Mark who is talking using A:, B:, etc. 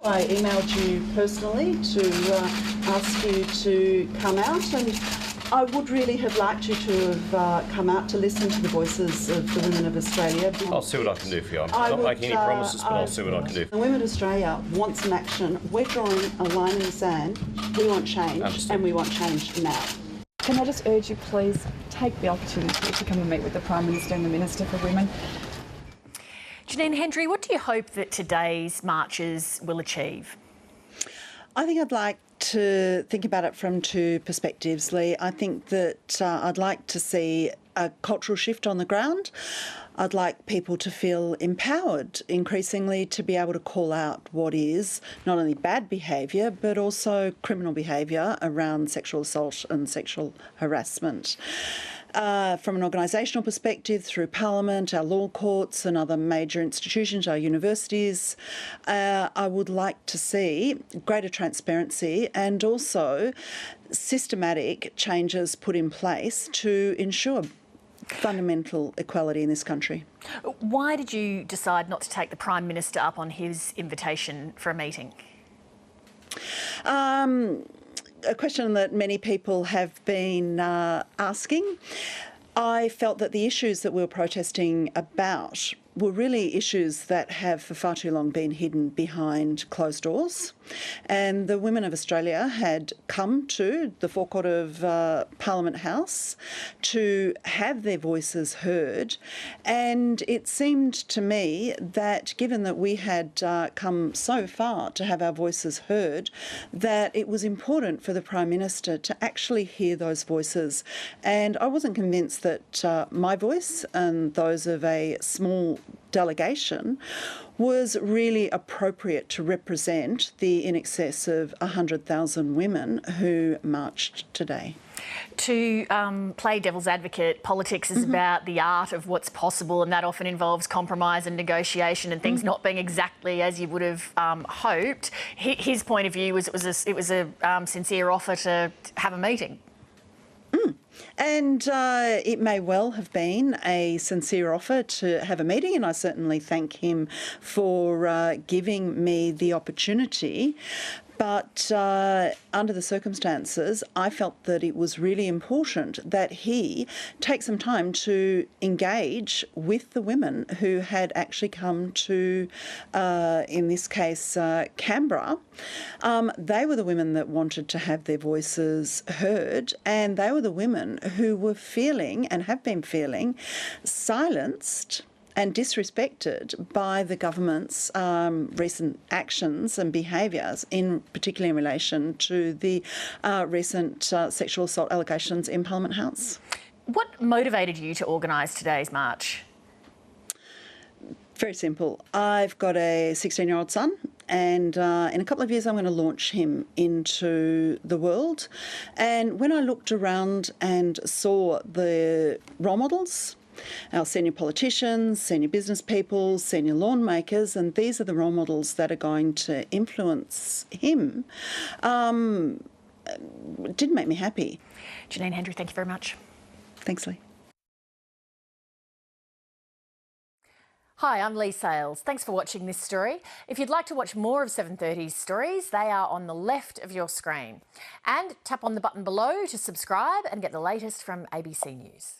A: I emailed you personally to ask you to come out, and I would really have liked you to have come out to listen to the voices of the women of Australia.
B: I'll see what I can do for you. I'm not making any promises, but I'll see what I can do.
A: The women of Australia want some action. We're drawing a line in the sand. We want change, and we want change now.
C: Can I just urge you, please, take the opportunity to come and meet with the Prime Minister and the Minister for Women.
D: Janine Hendry, what do you hope that today's marches will achieve?
E: I think I'd like to think about it from two perspectives, Leigh. I think that I'd like to see a cultural shift on the ground. I'd like people to feel empowered increasingly to be able to call out what is not only bad behaviour but also criminal behaviour around sexual assault and sexual harassment. From an organisational perspective, through Parliament, our law courts and other major institutions, our universities, I would like to see greater transparency and also systematic changes put in place to ensure fundamental equality in this country.
D: Why did you decide not to take the Prime Minister up on his invitation for a meeting?
E: A question that many people have been asking. I felt that the issues that we were protesting about were really issues that have for far too long been hidden behind closed doors. And the women of Australia had come to the forecourt of Parliament House to have their voices heard. And it seemed to me that given that we had come so far to have our voices heard, that it was important for the Prime Minister to actually hear those voices. And I wasn't convinced that my voice and those of a small delegation was really appropriate to represent the in excess of 100,000 women who marched today.
D: To play devil's advocate, politics is about the art of what's possible, and that often involves compromise and negotiation and things not being exactly as you would have hoped. His point of view was it was a sincere offer to have a meeting.
E: And it may well have been a sincere offer to have a meeting, and I certainly thank him for giving me the opportunity. But under the circumstances, I felt that it was really important that he take some time to engage with the women who had actually come to, in this case, Canberra. They were the women that wanted to have their voices heard, and they were the women who were feeling and have been feeling silenced and disrespected by the government's recent actions and behaviours, particularly in relation to the recent sexual assault allegations in Parliament House.
D: What motivated you to organise today's march?
E: Very simple. I've got a 16-year-old son, and in a couple of years I'm going to launch him into the world. And when I looked around and saw the role models, our senior politicians, senior business people, senior lawmakers, and these are the role models that are going to influence him, it didn't make me happy.
D: Janine Hendry, thank you very much.
E: Thanks, Leigh.
D: Hi, I'm Leigh Sales. Thanks for watching this story. If you'd like to watch more of 7:30's stories, they are on the left of your screen. And tap on the button below to subscribe and get the latest from ABC News.